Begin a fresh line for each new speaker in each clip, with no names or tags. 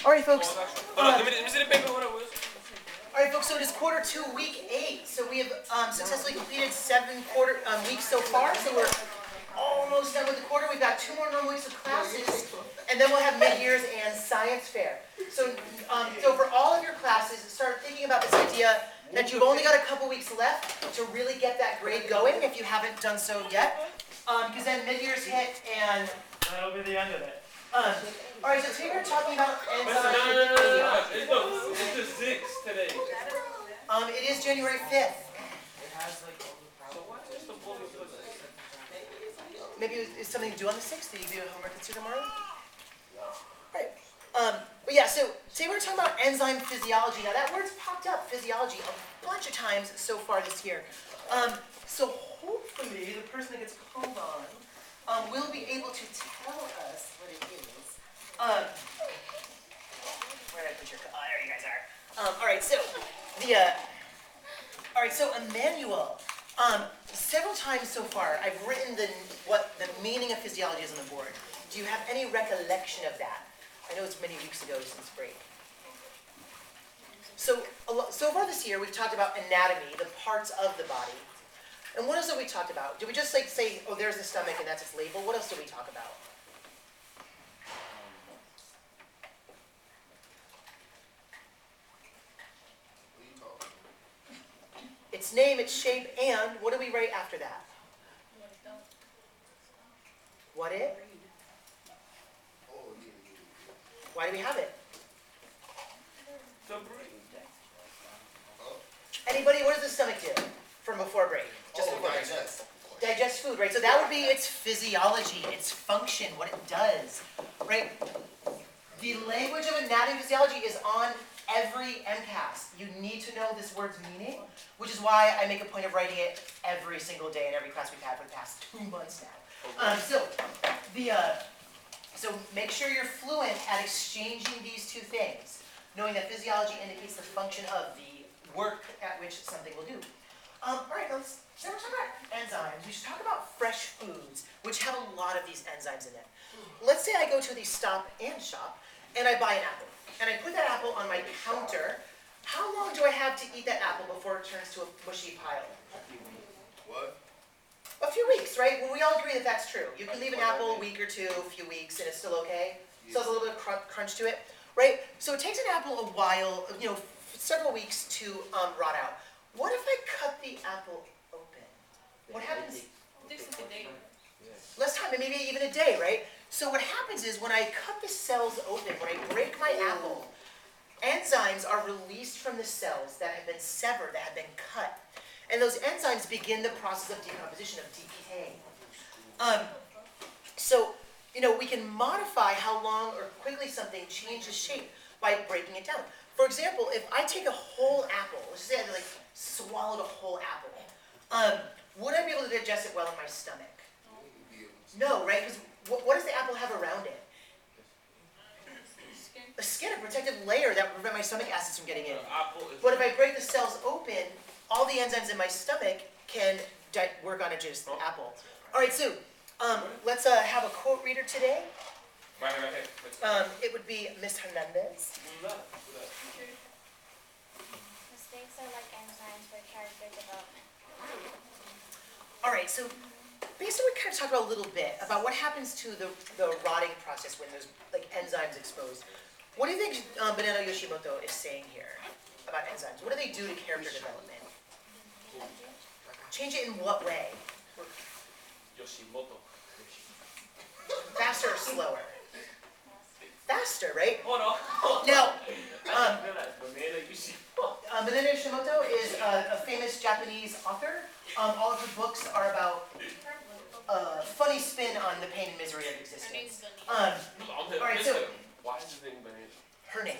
All right, folks.
Let me see the paper. Hold on.
All right, folks. So it is Q2, week 8. So we have successfully completed 7 weeks so far. So we're almost done with the quarter. We've got 2 more normal weeks of classes, and then we'll have mid-years and science fair. So, so for all of your classes, start thinking about this idea that you've only got a couple weeks left to really get that grade going if you haven't done so yet. Because then mid-years hit and
that'll be the end of it.
all right, so today we're talking about enzymes.
No. It's the 6th today.
It is January 5th.
So why is the bully?
Maybe it's something to do on the 6th. Did you do homework that's due tomorrow? Right. But yeah, so today we're talking about enzyme physiology. Now that word's popped up, physiology, a bunch of times so far this year. So hopefully the person that gets called on will be able to tell us what it is. Where did I put your? Oh, there you guys are. All right, so so Emmanuel. Several times so far, I've written what the meaning of physiology is on the board. Do you have any recollection of that? I know it's many weeks ago since break. So far this year, we've talked about anatomy, the parts of the body. And what else have we talked about? Did we just like say, oh, there's the stomach and that's its label? What else did we talk about? Its name, its shape, and what do we write after that? What it? Why do we have it? Anybody, what does the stomach do from before break? Just before break. Digest food, right? So that would be its physiology, its function, what it does, right? The language of anatomy and physiology is on every MCAS. You need to know this word's meaning, which is why I make a point of writing it every single day in every class we've had for the past 2 months now. So make sure you're fluent at exchanging these two things, knowing that physiology indicates the function of the work at which something will do. All right, let's talk about enzymes. We should talk about fresh foods, which have a lot of these enzymes in it. Let's say I go to the Stop and Shop, and I buy an apple. And I put that apple on my counter. How long do I have to eat that apple before it turns to a mushy pile?
What?
A few weeks, right? Well, we all agree that that's true. You can leave an apple a week or two, a few weeks, and it's still okay. Still has a little bit of crunch to it, right? So it takes an apple a while, several weeks to rot out. What if I cut the apple open? What happens? Less time, maybe even a day, right? So what happens is when I cut the cells open, when I break my apple, enzymes are released from the cells that have been severed, that have been cut. And those enzymes begin the process of decomposition, of decay. We can modify how long or quickly something changes shape by breaking it down. For example, if I take a whole apple, let's say I swallowed a whole apple, would I be able to digest it well in my stomach? No, right? Because what does the apple have around it? A skin, a protective layer that will prevent my stomach acids from getting in. But if I break the cells open, all the enzymes in my stomach can work on just the apple. All right, so let's have a quote reader today.
Right.
It would be Miss Hernandez.
Mistakes are like enzymes for character development.
All right, so basically we kind of talked about a little bit about what happens to the rotting process when there's enzymes exposed. What do you think Yoshimoto is saying here about enzymes? What do they do to character development? Change it in what way?
Yoshimoto.
Faster or slower? Faster, right?
Hold on.
Now,
Banana
Yoshimoto is a famous Japanese author. All of her books are about a funny spin on the pain and misery of existence. All right, so
why is his name Banana?
her name.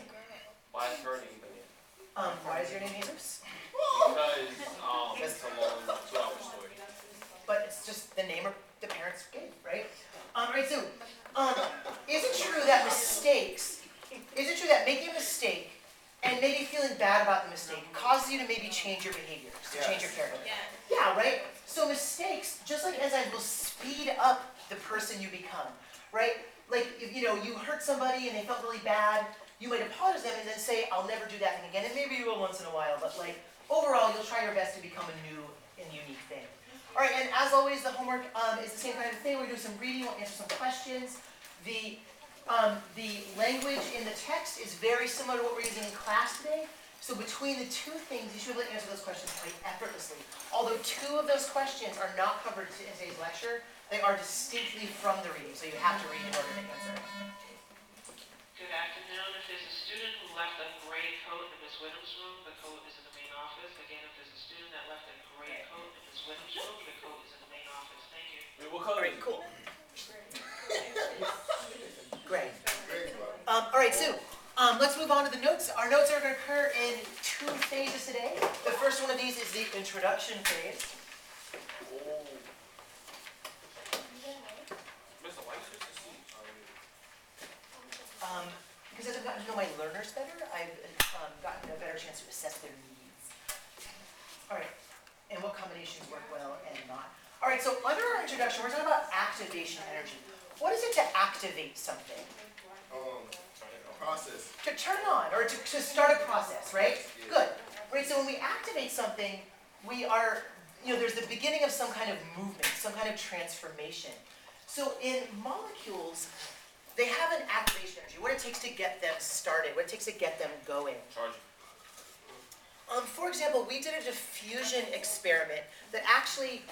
Why is her name Banana?
Why is your name Jesus?
Because it's a long 2-hour story.
But it's just the name the parents gave, right? Right, so is it true that making a mistake and maybe feeling bad about the mistake causes you to maybe change your behaviors, to change your character? Yeah, right? So mistakes, just like enzymes, will speed up the person you become, right? like, if, you know, you hurt somebody and they felt really bad, you might apologize to them and then say, I'll never do that thing again, and maybe you will once in a while, but like, overall, you'll try your best to become a new and unique thing. All right, and as always, the homework is the same kind of thing. We're doing some reading, we'll answer some questions. The language in the text is very similar to what we're using in class today. So between the two things, you should be able to answer those questions quite effortlessly. Although two of those questions are not covered in today's lecture, they are distinctly from the reading, so you have to read in order to answer it.
Good afternoon. If there's a student who left a gray coat in Ms. Whitham's room, the coat is in the main office. Again, if there's a student that left a gray coat in Ms. Whitham's room, the coat is in the main office. Thank you.
Wait, what
All
color
right,
is it?
cool. Great. All right, Sue, let's move on to the notes. Our notes are going to occur in two phases today. The first one of these is the introduction phase.
Oh. Mr. White used to see.
Because as I've gotten to know my learners better, I've gotten a better chance to assess their needs. All right, and what combinations work well and not. All right, so under our introduction, we're talking about activation energy. What is it to activate something?
Process.
To turn on, or to start a process, right? Good. Right, so when we activate something, we are, you know, there's the beginning of some kind of movement, some kind of transformation. So in molecules, they have an activation energy, what it takes to get them started, what it takes to get them going.
Charge.
For example, we did a diffusion experiment that actually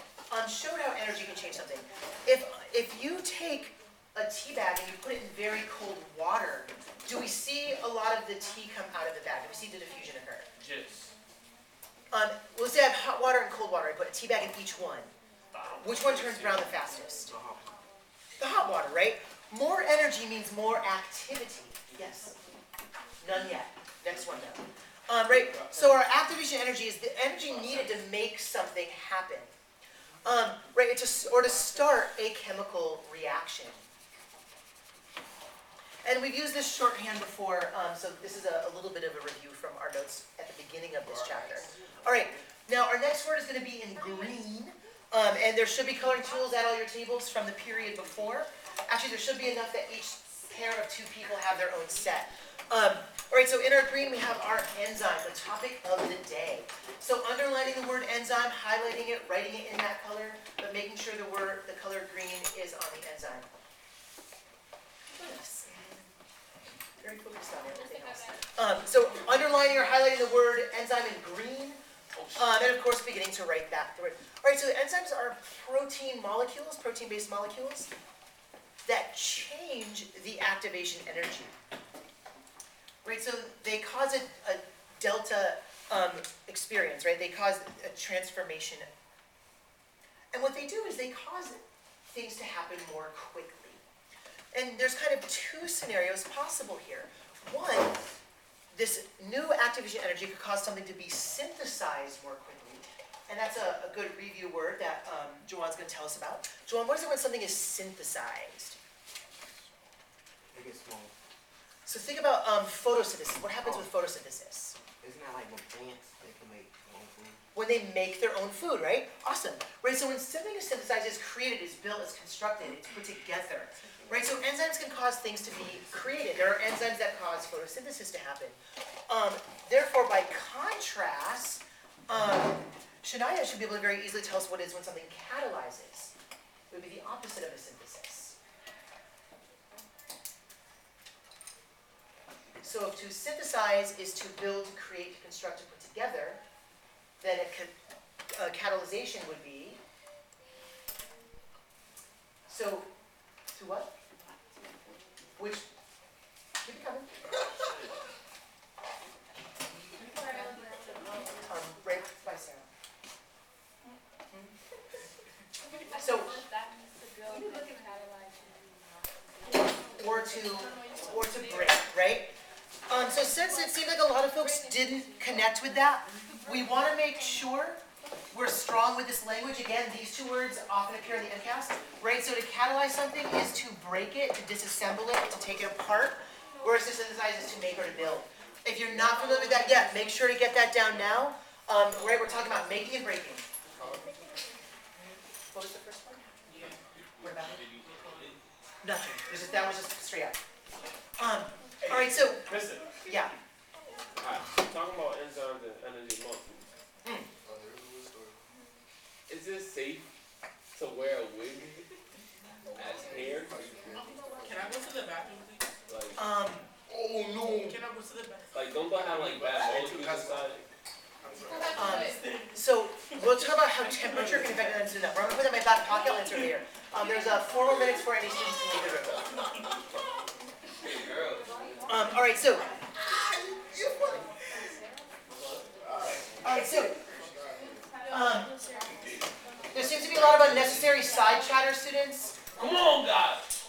showed how energy can change something. If you take a tea bag and you put it in very cold water, do we see a lot of the tea come out of the bag? Do we see the diffusion occur?
Yes.
Let's say I have hot water and cold water. I put a tea bag in each one. Which one turns brown the fastest? The hot water, right? More energy means more activity. Yes? None yet. Next one though. Right? So our activation energy is the energy needed to make something happen. Right? Or to start a chemical reaction. And we've used this shorthand before, so this is a little bit of a review from our notes at the beginning of this chapter. All right, now our next word is going to be in green, and there should be coloring tools at all your tables from the period before. Actually, there should be enough that each pair of two people have their own set. All right, so in our green we have our enzyme, the topic of the day. So underlining the word enzyme, highlighting it, writing it in that color, but making sure the color green is on the enzyme. Yes. Very focused on everything else. So underlining or highlighting the word enzyme in green, and of course beginning to write that through it. All right, so enzymes are protein molecules, protein-based molecules, that change the activation energy. Right, so they cause a delta experience, right? They cause a transformation. And what they do is they cause things to happen more quickly. And there's kind of two scenarios possible here. One, this new activation energy could cause something to be synthesized more quickly. And that's a good review word that Joanne's going to tell us about. Joanne, what is it when something is synthesized?
It gets small.
So think about photosynthesis. What happens with photosynthesis?
Isn't that like with plants, they can make their own food?
When they make their own food, right? Awesome. Right, so when something is synthesized, it's created, it's built, it's constructed, it's put together. Right, so enzymes can cause things to be created. There are enzymes that cause photosynthesis to happen. Therefore, by contrast, Shania should be able to very easily tell us what it is when something catalyzes. It would be the opposite of a synthesis. So if to synthesize is to build, to create, to construct, to put together, then a catalyzation would be, so, to what? Which, keep it coming. Right by Sarah. So, or to break, right? So since it seemed like a lot of folks didn't connect with that, we want to make sure we're strong with this language. Again, these two words often appear in the MCAS, right? So to catalyze something is to break it, to disassemble it, to take it apart, whereas to synthesize is to make or to build. If you're not familiar with that yet, make sure to get that down now. Right, we're talking about making and breaking. What was the first one? What about it? Nothing. That was just straight up. All right, so
Listen,
yeah.
alright, talking about enzymes and energy molecules.
Oh, there is a little story.
Is it safe to wear a wig as hair?
Can I go to the bathroom, please?
Like,
Oh no!
Can I go to the bathroom?
like don't they have like bad molecules inside?
So we'll talk about how temperature can affect the that. We're gonna put that in my back pocket. I'll answer later. There's 4 more minutes for any students to leave the room. All right, so. All right, so. There seems to be a lot of unnecessary side chatter, students.
Come on, guys!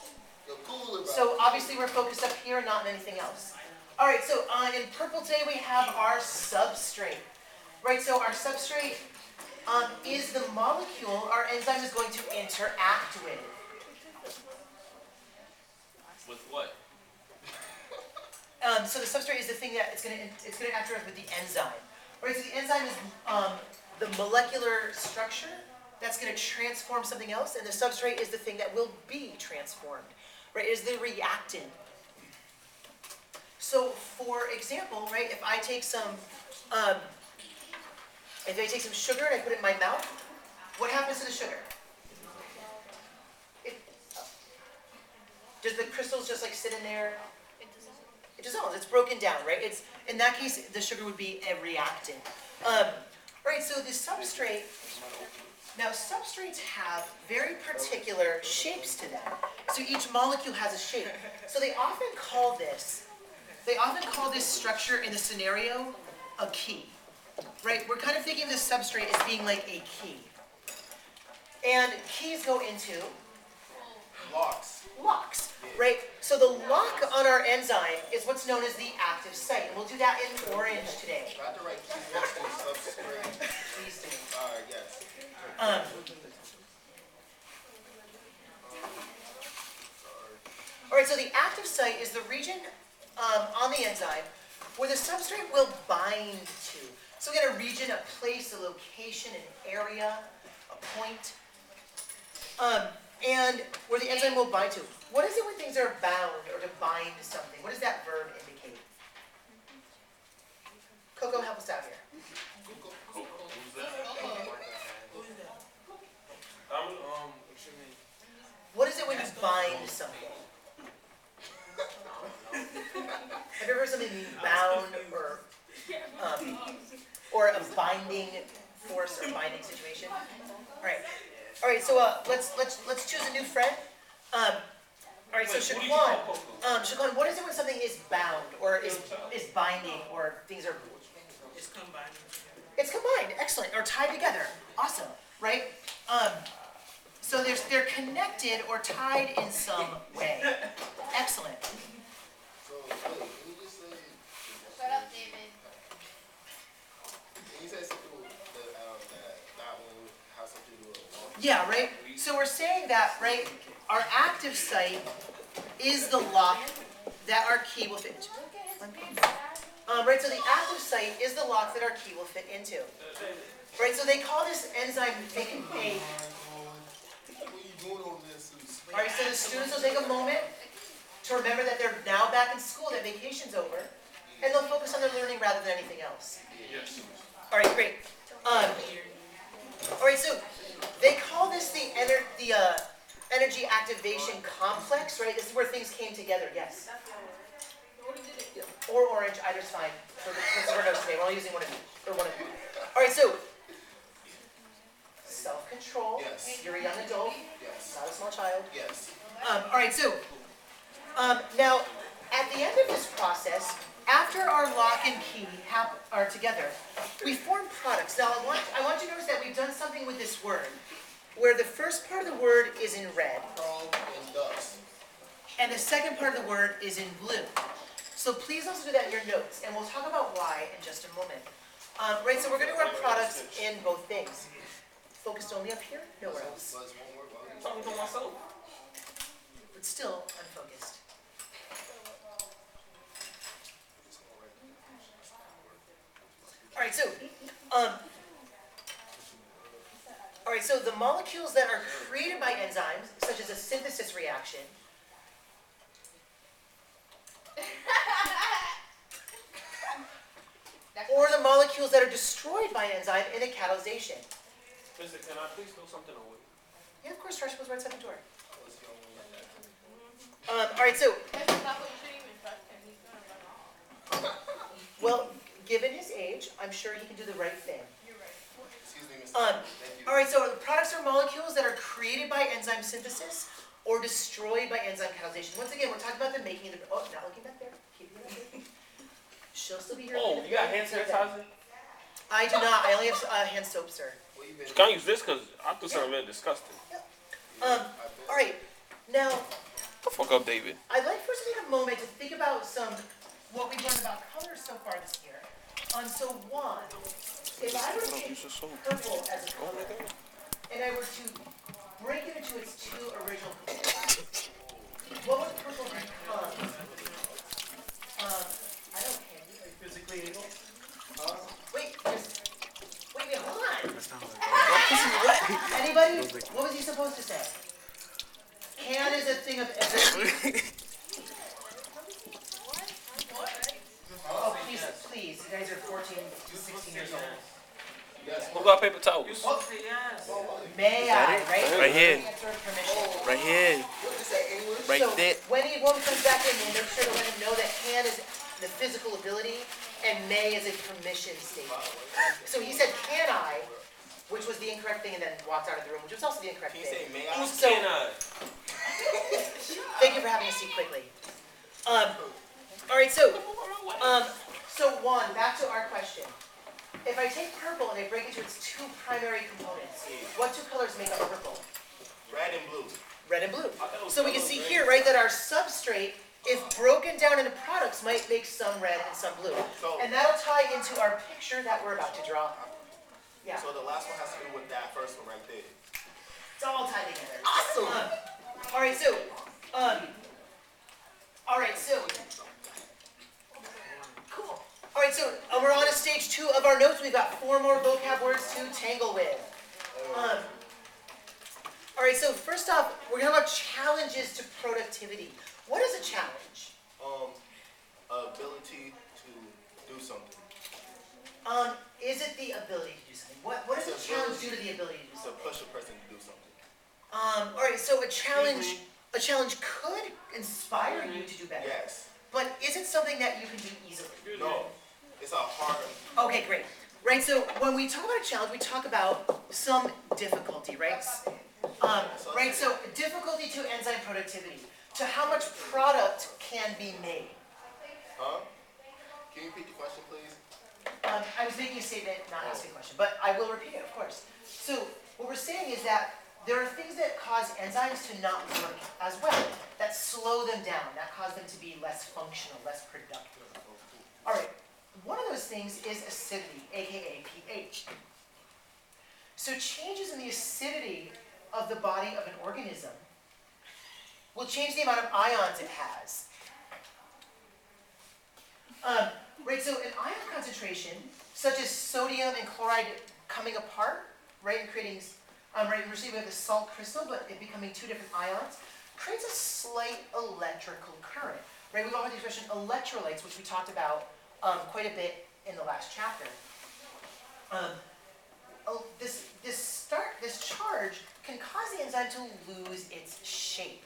You're cool about
So obviously we're focused up here, not on anything else. All right, so in purple today we have our substrate. Right, so our substrate is the molecule our enzyme is going to interact with.
With what?
So the substrate is the thing that it's going to interact with the enzyme. Right, so the enzyme is the molecular structure that's going to transform something else, and the substrate is the thing that will be transformed. Right, it is the reactant. So for example, right, if I take some sugar and I put it in my mouth, what happens to the sugar? Does the crystals just like sit in there? It dissolves. It's broken down, right? It's in that case, the sugar would be a reactant. Right. So the substrate. Now substrates have very particular shapes to them. So each molecule has a shape. So they often call this structure in the scenario a key. Right? We're kind of thinking of the substrate as being like a key. And keys go into
locks.
locks, right? So the lock on our enzyme is what's known as the active site. And we'll do that in orange today.
Not the right keys next to the substrate.
Please do.
Alright, yes.
All right, so the active site is the region on the enzyme where the substrate will bind to. So we get a region, a place, a location, an area, a point, and where the enzyme will bind to. What is it when things are bound or to bind to something? What does that verb indicate? Coco, help us out here. What is it when you bind something? Have you ever heard something being bound or a binding force or binding situation? All right. So let's choose a new friend. All right. So Shaquan, what is it when something is bound or is binding or things are?
It's combined.
It's combined. Excellent. Or tied together. Awesome. Right. So they're connected or tied in some way. Excellent.
So, wait, can you just say...
Shut up, David.
Can you say something that one would have something to do with a lock?
Yeah, right? So we're saying that, right, our active site is the lock that our key will fit into. Right, so the active site is the lock that our key will fit into. Right, so they call this enzyme thing a...
What are you doing over there, Susan?
All right, so the students will take a moment to remember that they're now back in school, that vacation's over, and they'll focus on their learning rather than anything else.
Yes.
All right, great. All right, so they call this the energy activation complex, right? This is where things came together. Yes. Or orange, either's fine. For our notes today, we're all using one of you, or one of you. All right, so self-control.
Yes.
You're a young adult,
Yes.
not a small child.
Yes.
All right, so now at the end of this process, after our lock and key are together, we form products. Now I want you to notice that we've done something with this word, where the first part of the word is in red,
Crawl and dust.
and the second part of the word is in blue. So please also do that in your notes, and we'll talk about why in just a moment. Right, so we're going to do our products in both things. Focused only up here, nowhere else.
Buzz one word, buzz.
I'm talking to myself.
But still unfocused. All right, so the molecules that are created by enzymes, such as a synthesis reaction, molecules that are destroyed by an enzyme in a catalyzation.
Mister, can I please know something away?
Yeah, of course, Trash goes right outside the door. Alright, so, well, given his age, I'm sure he can do the right thing.
Excuse me, Mr. Thank you.
Alright, so the products are molecules that are created by enzyme synthesis or destroyed by enzyme catalyzation. Once again, we're talking about the making of the, oh, not looking back there. Keep it up there. She'll still be here.
Oh, you got hand sanitizer?
I do not, I only have hand soap, sir.
Where you been?
Can I use this? Cause I thought something really disgusting.
Alright, now,
The fuck up, David.
I'd like for us to take a moment to think about what we've learned about colors so far this year. So one, if I were to take purple as a color, and I were to break it into its two original components, what would purple become? I don't care. Are you physically able? Wait, hold on. Anybody? What was he supposed to say? Can is a thing of ability. Oh, please, you guys are 14 to 16 years old.
Who got paper towels?
Oh, may I, right?
Right here.
Answer permission.
Right here. Right
So
there.
when he comes back in, we'll make sure to let him know that can is the physical ability and may is a permission statement. So he said, can I, which was the incorrect thing, and then walked out of the room, which was also the incorrect
Can you
thing.
say may I?
So,
Can I?
thank you for having a seat quickly. All right, so Juan, back to our question. If I take purple and I break it into its two primary components, what two colors make up purple?
Red and blue.
Red and blue. So we can see here, right, that our substrate, if broken down into products, might make some red and some blue. And that'll tie into our picture that we're about to draw. Yeah,
So the last one has to do with that first one right there.
it's all tied together. Awesome. All right, so, cool. All right, so we're on to stage 2 of our notes. We've got 4 more vocab words to tangle with. All right, so first off, we're going to talk about challenges to productivity. What is a challenge?
Ability to do something.
Is it the ability to do something? What does a challenge do to the ability to do
To
something?
push a person to do something.
All right, so a challenge could inspire you to do better.
Yes.
But is it something that you can do easily?
No. It's a hard.
Okay, great. Right, so when we talk about a challenge, we talk about some difficulty, right? Right, so difficulty to enzyme productivity, to how much product can be made.
Huh? Can you repeat the question, please?
I was making a statement, not asking a question, but I will repeat it, of course. So what we're saying is that there are things that cause enzymes to not work as well, that slow them down, that cause them to be less functional, less productive. All right, one of those things is acidity, aka pH. So changes in the acidity of the body of an organism will change the amount of ions it has. Right, so an ion concentration, such as sodium and chloride coming apart, right, and creating, right, we're seeing we have the salt crystal, but it becoming two different ions, creates a slight electrical current, right? We've all heard the expression electrolytes, which we talked about quite a bit in the last chapter. This charge can cause the enzyme to lose its shape,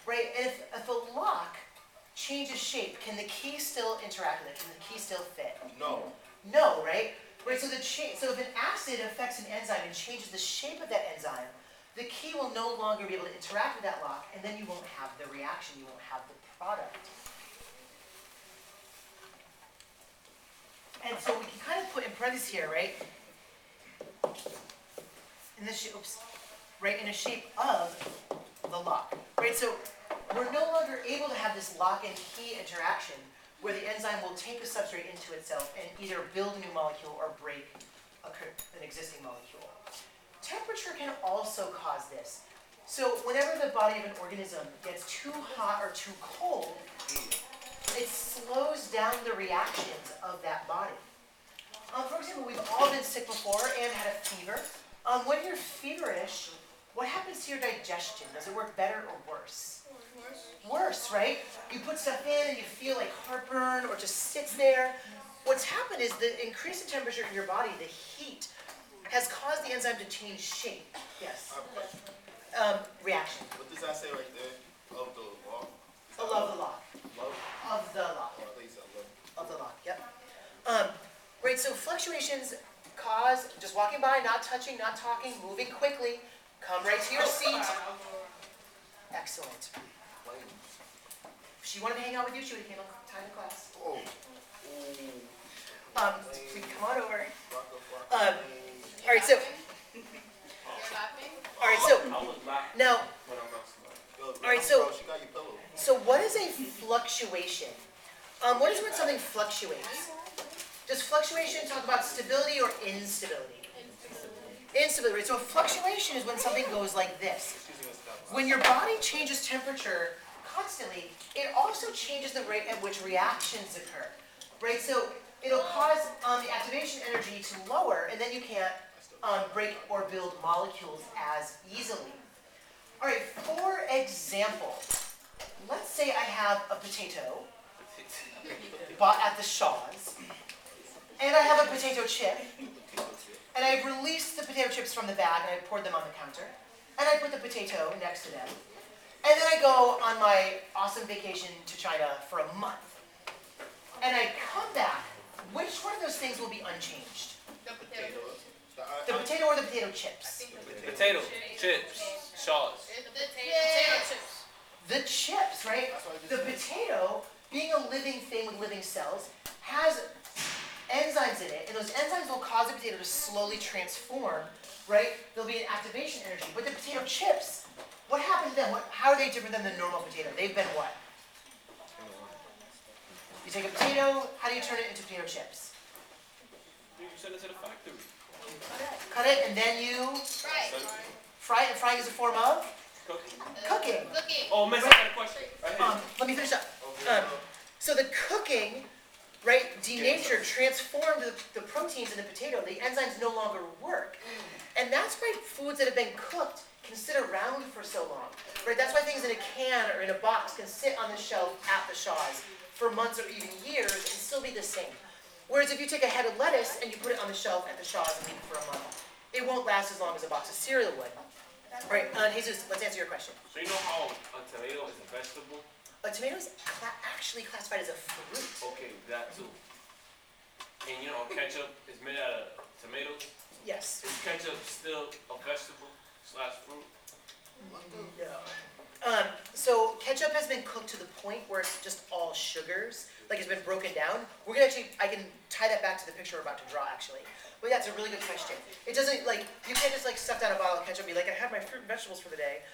right? If a lock changes shape, can the key still interact with it? Can the key still fit?
No.
No, right? Right. So if an acid affects an enzyme and changes the shape of that enzyme, the key will no longer be able to interact with that lock, and then you won't have the reaction. You won't have the product. And so we can kind of put in parentheses here, right? In the in a shape of the lock, right? So we're no longer able to have this lock and key interaction where the enzyme will take the substrate into itself and either build a new molecule or break an existing molecule. Temperature can also cause this. So whenever the body of an organism gets too hot or too cold, it slows down the reactions of that body. For example, we've all been sick before and had a fever. When you're feverish, what happens to your digestion? Does it work better or worse? Worse, right? You put stuff in and you feel like heartburn or just sits there. what's happened is the increase in temperature in your body, the heat, has caused the enzyme to change shape. Yes.
I have a question.
Reaction.
What does that say right there? Of the law?
Of the lock.
Love?
Of the lock.
Oh, I think you said love.
Of the lock, yep. Right, so fluctuations cause, just walking by, not touching, not talking, moving quickly, come right to your seat. Excellent. If she wanted to hang out with you, she would handle time in class.
Oh.
We come on over.
Rocka.
All right, so,
I was laughing
now,
when I'm not smiling.
all right, so,
She got your pillow.
so what is a fluctuation? What is when something fluctuates? Does fluctuation talk about stability or instability? Instability, right? So a fluctuation is when something goes like this. When your body changes temperature constantly, it also changes the rate at which reactions occur, right? So it'll cause the activation energy to lower, and then you can't break or build molecules as easily. All right, for example, let's say I have a potato bought at the Shaw's, and I have a potato chip, and I released the potato chips from the bag, and I poured them on the counter, and I put the potato next to them, and then I go on my awesome vacation to China for a month, and I come back. Which one of those things will be unchanged?
The potato.
The potato or the potato chips?
Potato, chips, sauce.
The chips, right? The potato, being a living thing with living cells, has enzymes in it, and those enzymes will cause the potato to slowly transform, right? There'll be an activation energy. But the potato chips, what happens to them? How are they different than the normal potato? They've been what? You take a potato, how do you turn it into potato chips?
You send it to the factory.
Cut it, and then you fry it, and frying is a form of cooking.
Oh, miss, I got a question. Right here.
Let me finish up. So the cooking, right, denatured, transformed the proteins in the potato. The enzymes no longer work. And that's why foods that have been cooked can sit around for so long. Right? That's why things in a can or in a box can sit on the shelf at the Shaw's for months or even years and still be the same. Whereas if you take a head of lettuce and you put it on the shelf at the Shaw's and leave it for a month, it won't last as long as a box of cereal would. Right, Jesus, let's answer your question.
So you know how a tomato is a vegetable?
A tomato is actually classified as a fruit.
Okay, that too. And you know, ketchup is made out of tomatoes.
Yes.
Is ketchup still a vegetable / fruit?
No. So ketchup has been cooked to the point where it's just all sugars, like it's been broken down. We're gonna actually, I can tie that back to the picture we're about to draw actually. But that's a really good question. It doesn't, like, you can't just like stuff down a bottle of ketchup and be like, I had my fruit and vegetables for the day.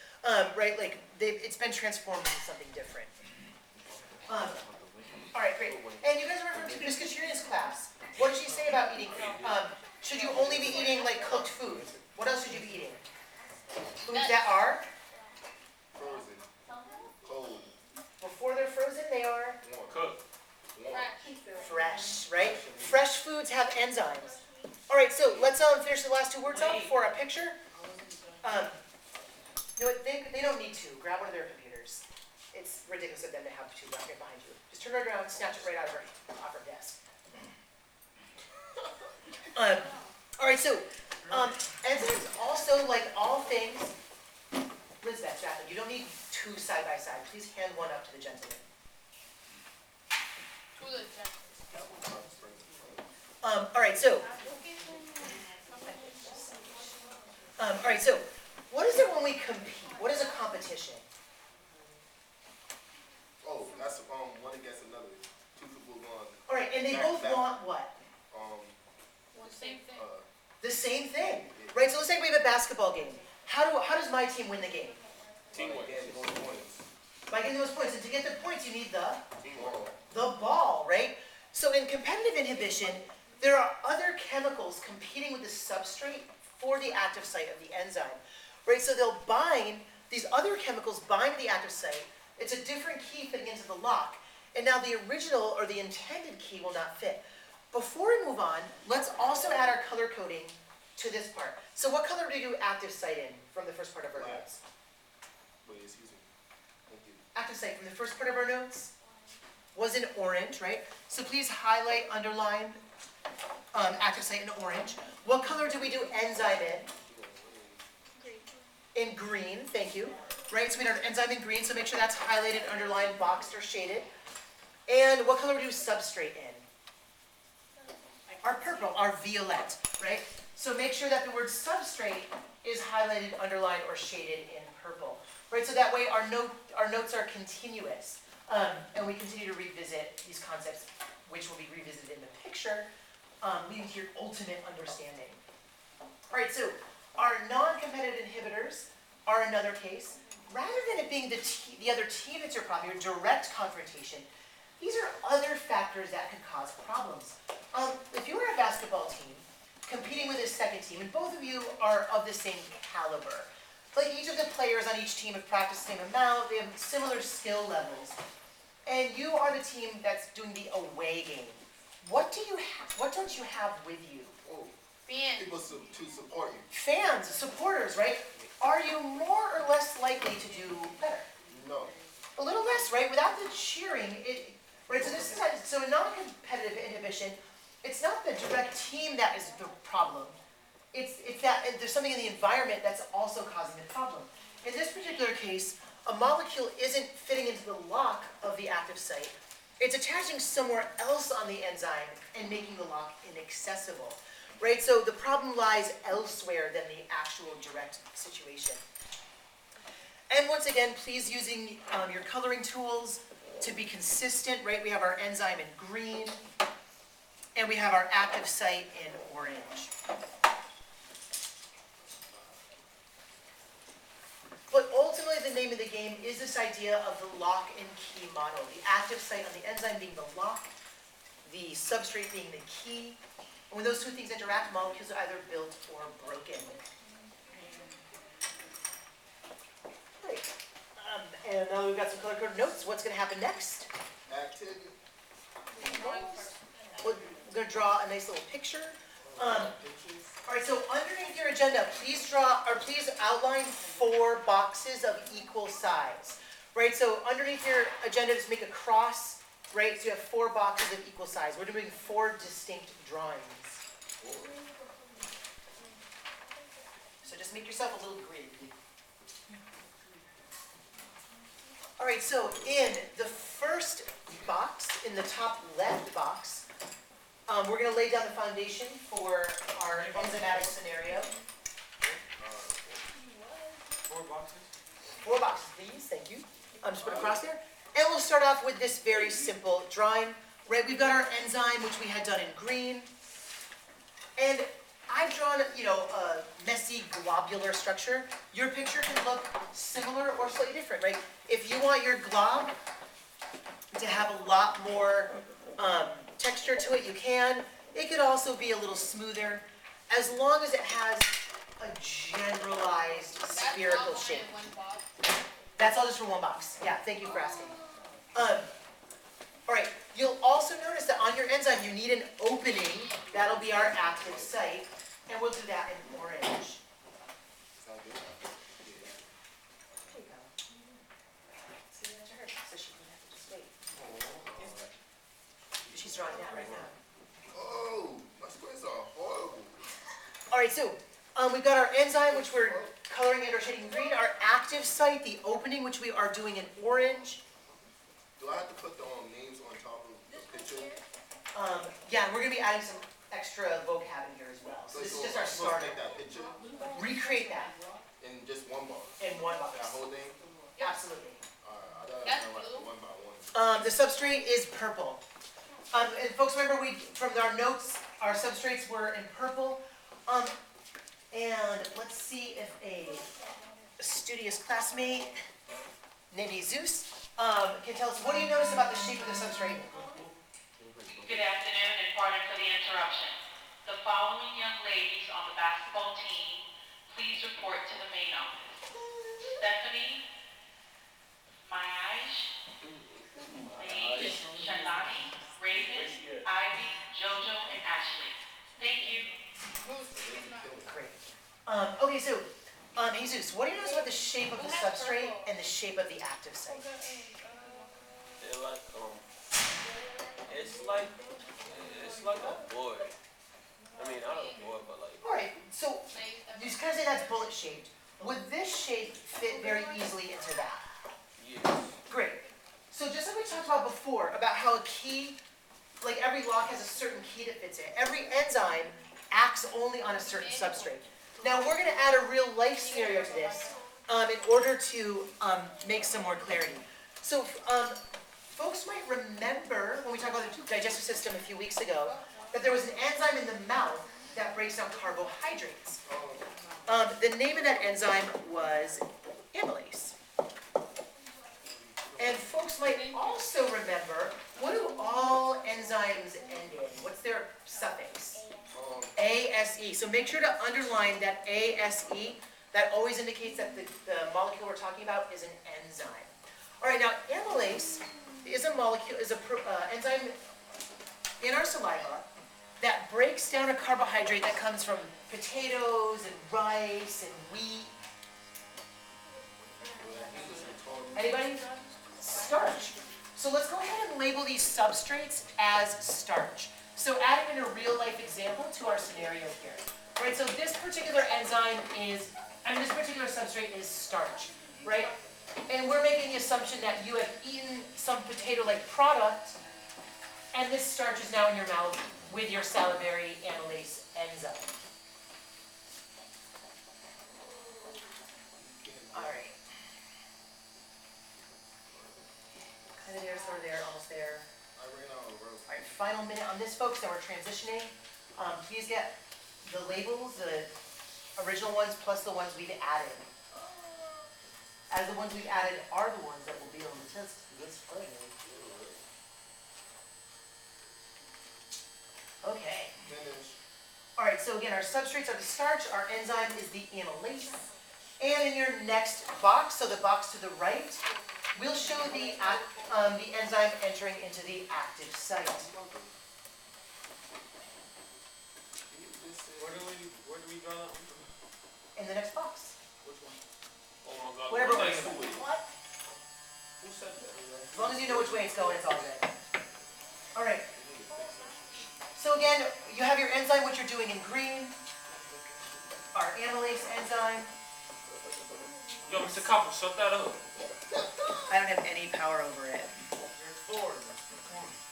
Right, like, it's been transformed into something different. All right, great. And you guys remember to Piscatarian's class. What did she say about eating? Should you only be eating like cooked food? What else should you be eating? Foods that are?
Frozen. Cold.
Before they're frozen, they are
Cooked.
fresh, right? Fresh foods have enzymes. All right, so let's finish the last two words off for a picture. You know what, they don't need to. Grab one of their computers. It's ridiculous of them to have two right here behind you. Just turn it around, snatch it right out of her desk. All right, so enzymes also, like all things, Elizabeth, Jacqueline, you don't need two side by side. Please hand one up to the gentleman. All right, so. All right, so what is it when we compete? What is a competition?
Oh, that's one against another. Two people going.
All right, and they both want what? The same thing, right? So let's say we have a basketball game. How does my team win the game?
Teamwork.
By getting those points, and to get the points, you need
Teamwork.
the ball, right? So in competitive inhibition, there are other chemicals competing with the substrate for the active site of the enzyme, right? So they'll bind, these other chemicals bind to the active site. It's a different key fitting into the lock. And now the original or the intended key will not fit. Before we move on, let's also add our color coding to this part. So what color do you do active site in from the first part of our
Black.
notes?
Wait, excuse me. Thank you.
Active site from the first part of our notes? was in orange, right? So please highlight, underline, active site in orange. What color do we do enzyme in? In green, thank you. Right, so we did our enzyme in green, so make sure that's highlighted, underlined, boxed, or shaded. And what color do we do substrate in? Our purple, our violet, right? So make sure that the word substrate is highlighted, underlined, or shaded in purple. Right, so that way our notes are continuous. And we continue to revisit these concepts, which will be revisited in the picture, leading to your ultimate understanding. All right, so our non-competitive inhibitors are another case. Rather than it being the other team that's your problem, your direct confrontation, these are other factors that could cause problems. If you were a basketball team competing with a second team, and both of you are of the same caliber, like each of the players on each team have practiced the same amount, they have similar skill levels, and you are the team that's doing the away game, what don't you have with you?
People to support you.
Fans, supporters, right? Are you more or less likely to do better?
No.
A little less, right? Without the cheering, right? So in non-competitive inhibition, it's not the direct team that is the problem. It's that there's something in the environment that's also causing the problem. In this particular case, a molecule isn't fitting into the lock of the active site. It's attaching somewhere else on the enzyme and making the lock inaccessible. Right, so the problem lies elsewhere than the actual direct situation. And once again, please using your coloring tools to be consistent, right? We have our enzyme in green, and we have our active site in orange. But ultimately, the name of the game is this idea of the lock and key model. The active site on the enzyme being the lock, the substrate being the key. When those two things interact, molecules are either built or broken. Great. And now we've got some color-coded notes. What's going to happen next?
Activity.
We're going to draw a nice little picture. All right, so underneath your agenda, please outline 4 boxes of equal size. Right, so underneath your agenda, just make a cross. Right, so you have 4 boxes of equal size. We're doing 4 distinct drawings. So just make yourself a little grid. All right, so in the first box, in the top left box, we're going to lay down the foundation for our enzymatic scenario.
4 boxes?
4 boxes, please, thank you. Just put it across there. And we'll start off with this very simple drawing. Right, we've got our enzyme, which we had done in green. And I've drawn, a messy globular structure. Your picture can look similar or slightly different, right? If you want your glob to have a lot more texture to it, you can. It could also be a little smoother, as long as it has a generalized spherical shape. That's all just for 1 box. Yeah, thank you for asking. All right, you'll also notice that on your enzyme you need an opening. That'll be our active site, and we'll do that in orange.
Sound good?
There you go. See that to her, so she wouldn't have to just wait. She's drawing that right now.
Oh, my squares are horrible.
All right, so we've got our enzyme, which we're coloring and or shading green. Our active site, the opening, which we are doing in orange.
Do I have to put the names on top of the picture?
Yeah, and we're going to be adding some extra vocab in here as well. So this is just our
I'm supposed to
starter.
take that picture
Recreate that
in just 1 box.
in 1 box.
That whole thing?
Absolutely.
I thought I was like 1 by 1.
The substrate is purple. And folks, remember from our notes, our substrates were in purple. And let's see if a studious classmate named Jesus can tell us, what do you notice about the shape of the substrate?
Good afternoon, and pardon for the interruption. The following young ladies on the basketball team, please report to the main office. Stephanie, Maish, Paige, Shalani, Raven, Ivy, Jojo, and Ashley. Thank you.
Great. Okay, so Jesus, what do you notice about the shape of the substrate and the shape of the active site?
They're like like, it's like a board. I mean, not a board, but like.
Alright, so you just kind of say that's bullet shaped. Would this shape fit very easily into that?
Yes.
Great. So just like we talked about before, about how a key, like every lock has a certain key that fits in. Every enzyme acts only on a certain substrate. Now we're going to add a real life scenario to this in order to make some more clarity. So folks might remember when we talked about the digestive system a few weeks ago, that there was an enzyme in the mouth that breaks down carbohydrates. The name of that enzyme was amylase. And folks might also remember, what do all enzymes end in? What's their suffix? ASE. So make sure to underline that ASE. That always indicates that the molecule we're talking about is an enzyme. All right, now amylase is a molecule, is a enzyme in our saliva that breaks down a carbohydrate that comes from potatoes and rice and wheat. Anybody? Starch. So let's go ahead and label these substrates as starch. So adding in a real life example to our scenario here. Right, so this particular enzyme is, this particular substrate is starch, right? And we're making the assumption that you have eaten some potato-like product, and this starch is now in your mouth with your salivary amylase enzyme. All right. Kind of there, sort of there, almost there.
I ran out of rope.
All right, final minute on this, folks, then we're transitioning. Please get the labels, the original ones plus the ones we've added. As the ones we've added are the ones that will be on the test list later. Okay.
Finish.
All right, so again, our substrates are the starch, our enzyme is the amylase. And in your next box, so the box to the right, we'll show the enzyme entering into the active site.
Where do we draw that one from?
In the next box.
Which one?
Oh my God.
Whatever way.
Next to it.
What?
Who said that?
As long as you know which way it's going, it's all good. All right. So again, you have your enzyme, what you're doing in green. Our amylase enzyme.
Yo, Mr. Copper, shut that up.
I don't have any power over it.
There's four.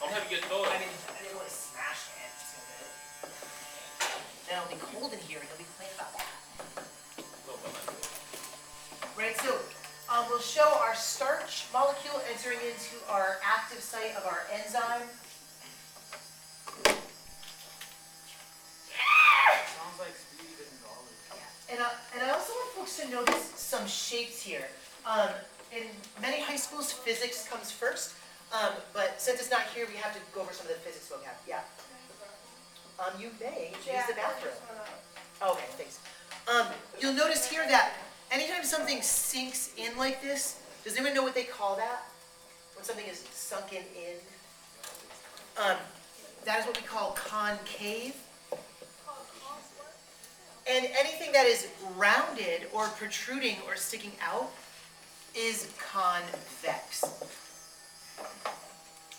I'm gonna get through
I
it.
mean, I didn't really smash it. So then it'll be cold in here. You'll be playing about that.
No, but like,
Right, so we'll show our starch molecule entering into our active site of our enzyme.
Sounds like Speedy Gonzalez.
And I also want folks to notice some shapes here. In many high schools, physics comes first, but since it's not here, we have to go over some of the physics vocab. Yeah. You may use the bathroom. Okay, thanks. You'll notice here that anytime something sinks in like this, does anyone know what they call that? When something is sunken in? That is what we call concave. And anything that is rounded or protruding or sticking out is convex.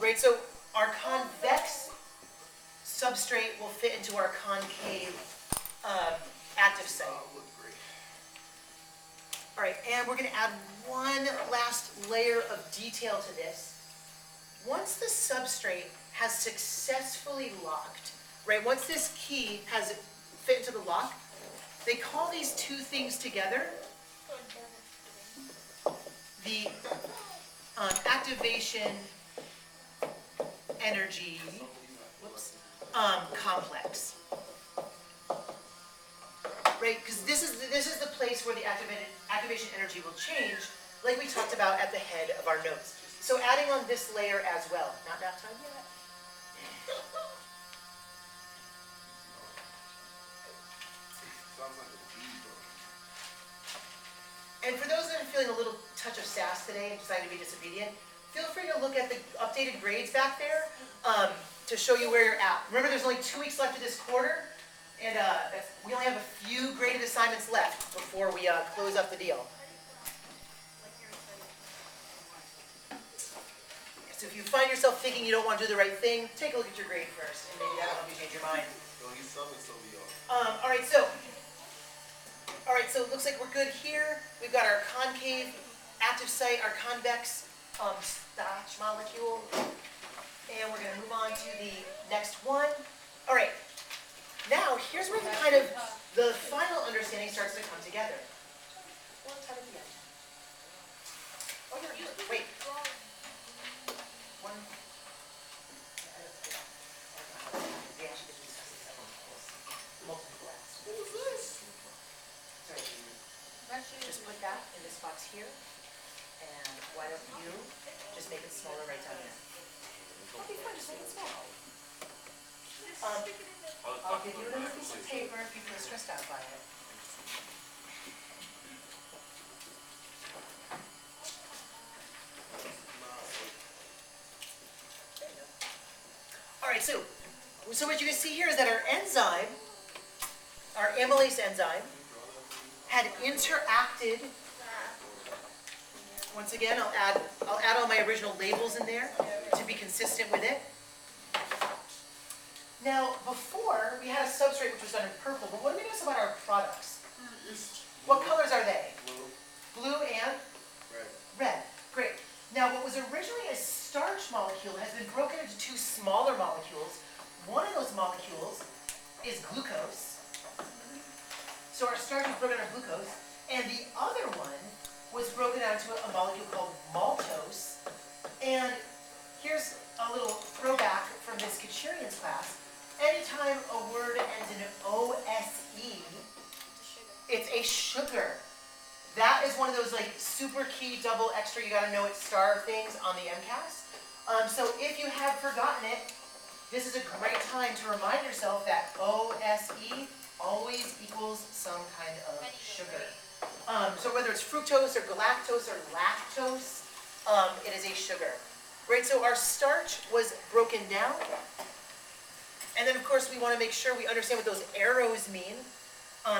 Right, so our convex substrate will fit into our concave active site. All right, and we're going to add one last layer of detail to this. Once the substrate has successfully locked, right, once this key has fit into the lock, they call these two things together the activation energy complex. Right, because this is the place where the activation energy will change, like we talked about at the head of our notes. So adding on this layer as well. Not nap time yet. And for those that are feeling a little touch of sass today and decided to be disobedient, feel free to look at the updated grades back there to show you where you're at. Remember, there's only 2 weeks left of this quarter, and we only have a few graded assignments left before we close up the deal. So if you find yourself thinking you don't want to do the right thing, take a look at your grade first, and maybe that'll help you change your mind.
Yo, he's subbing so we are.
All right, so it looks like we're good here. We've got our concave active site, our convex starch molecule, and we're gonna move on to the next one. All right, now here's where the final understanding starts to come together. Well, let's have it again. Oh, here, wait. One. Yeah, she did discuss this at multiple class.
What was this?
Sorry. Just put that in this box here, and why don't you just make it smaller right down there? That'll be fun, just make it small. I'll give you another piece of paper if you feel stressed out by it. There you go. All right, so what you can see here is that our enzyme, our amylase enzyme, had interacted. Once again, I'll add all my original labels in there to be consistent with it. Now, before, we had a substrate which was done in purple, but what do we notice about our products? What colors are they? Blue and
Right.
red. Great. Now, what was originally a starch molecule has been broken into two smaller molecules. One of those molecules is glucose. So our starch was broken down to glucose, and the other one was broken down to a molecule called maltose. And here's a little throwback from Miss Kachurian's class. Anytime a word ends in OSE, it's a sugar. That is one of those like super key double extra you gotta know it star things on the MCAS. So if you have forgotten it, this is a great time to remind yourself that OSE always equals some kind of sugar. So whether it's fructose or galactose or lactose, it is a sugar. Right, so our starch was broken down. And then of course we want to make sure we understand what those arrows mean.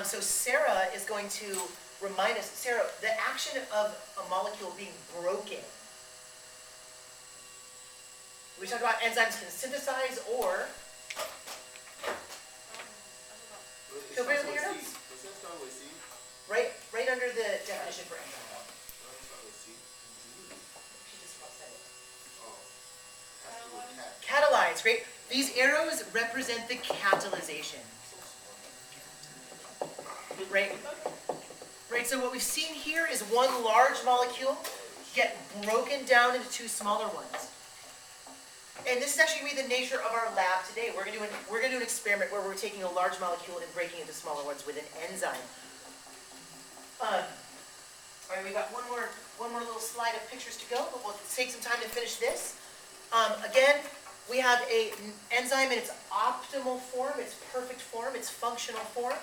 So Sarah is going to remind us, Sarah, the action of a molecule being broken. We talked about enzymes can synthesize or feel free to look at your notes.
Does that start with C?
Right under the definition for enzyme.
Does that start with C?
She just said it.
Oh. Has to do with cat.
Catalyze, right? These arrows represent the catalyzation. Right? Right, so what we've seen here is one large molecule get broken down into two smaller ones. And this is actually going to be the nature of our lab today. We're going to do an experiment where we're taking a large molecule and breaking it into smaller ones with an enzyme. All right, we've got one more little slide of pictures to go, but we'll take some time to finish this. Again, we have an enzyme in its optimal form, its perfect form, its functional form.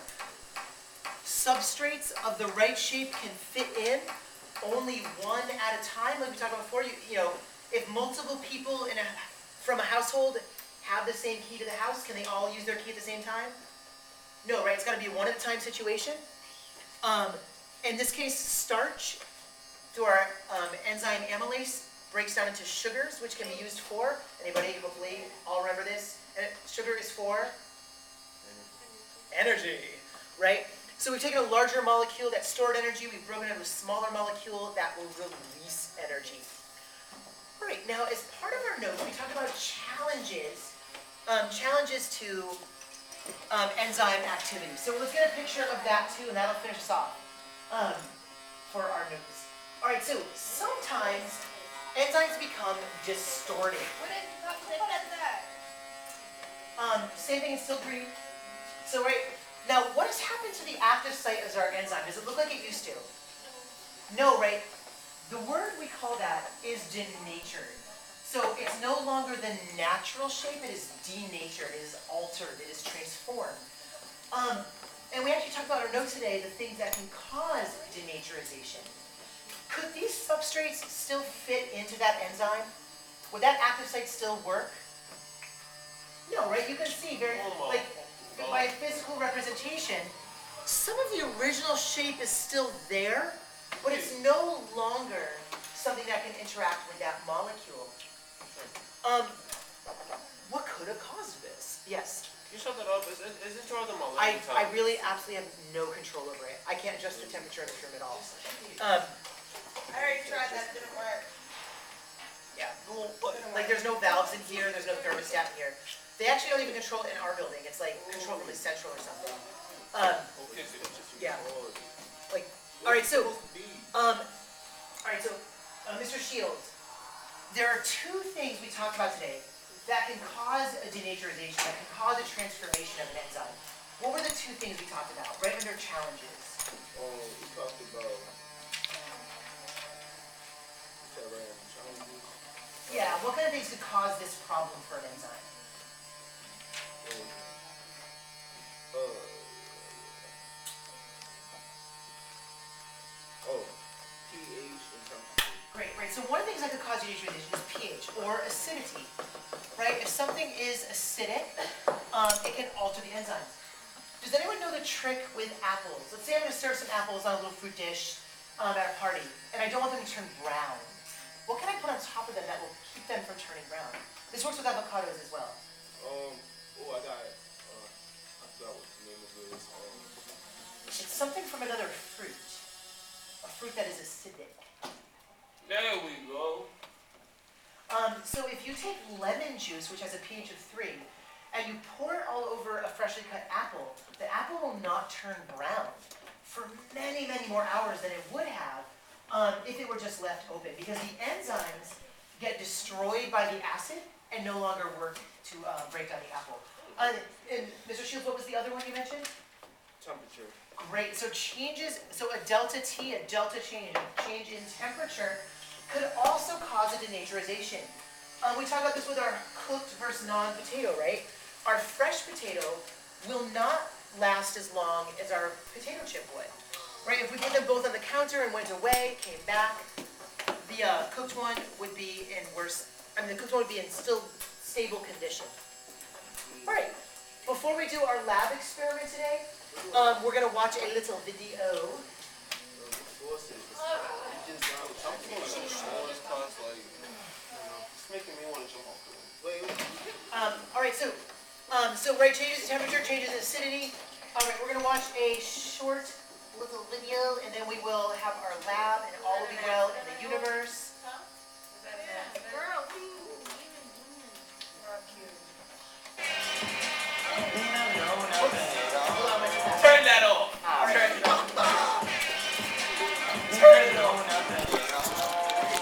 Substrates of the right shape can fit in only one at a time. Like we talked about before, you know, if multiple people from a household have the same key to the house, can they all use their key at the same time? No, right? It's got to be a one-at-a-time situation. In this case, starch, through our enzyme amylase, breaks down into sugars, which can be used for, anybody hopefully all remember this? Sugar is for energy, right? So we've taken a larger molecule that stored energy, we've broken it into a smaller molecule that will release energy. All right, now as part of our notes, we talked about challenges to enzyme activity. So let's get a picture of that too, and that'll finish us off for our notes. All right, so sometimes enzymes become distorted. Same thing, it's still green. So right, now what has happened to the active site of our enzyme? Does it look like it used to? No, right? The word we call that is denatured. So it's no longer the natural shape, it is denatured, it is altered, it is transformed. And we actually talked about our note today, the things that can cause denaturization. Could these substrates still fit into that enzyme? Would that active site still work? No, right? You can see very, like, by physical representation, some of the original shape is still there, but it's no longer something that can interact with that molecule. What could have caused this? Yes.
You shut that up. Is it your the
I really absolutely have no control over it. I can't adjust the temperature in this room at all.
I already tried that, didn't work.
Yeah, like there's no valves in here, there's no thermostat in here. They actually don't even control it in our building. It's like control from the central or something. Yeah. Like, all right, so, Mr. Shields, there are two things we talked about today that can cause a denaturization, that can cause a transformation of an enzyme. What were the two things we talked about, right under challenges?
We talked about.
Yeah, what kind of things could cause this problem for an enzyme?
pH and temperature.
Great, right, so one of the things that could cause denaturization is pH, or acidity, right? If something is acidic, it can alter the enzymes. Does anyone know the trick with apples? Let's say I'm going to serve some apples on a little fruit dish at a party, and I don't want them to turn brown. What can I put on top of them that will keep them from turning brown? This works with avocados as well.
I got it. I forgot what the name of it is.
It's something from another fruit. A fruit that is acidic.
There we go.
So if you take lemon juice, which has a pH of 3, and you pour it all over a freshly cut apple, the apple will not turn brown for many, many more hours than it would have if it were just left open, because the enzymes get destroyed by the acid and no longer work to break down the apple. And Mr. Shields, what was the other one you mentioned?
Temperature.
Great, so a delta T, a delta change in temperature could also cause a denaturization. We talked about this with our cooked versus non-potato, right? Our fresh potato will not last as long as our potato chip would, right? If we put them both on the counter and went away, came back, the cooked one would be in the cooked one would be in still stable condition. All right, before we do our lab experiment today, we're gonna watch a little video.
It's making me want to jump off the roof.
All right, so right, changes in temperature, changes in acidity. All right, we're gonna watch a short little video, and then we will have our lab, and all will be well in the universe.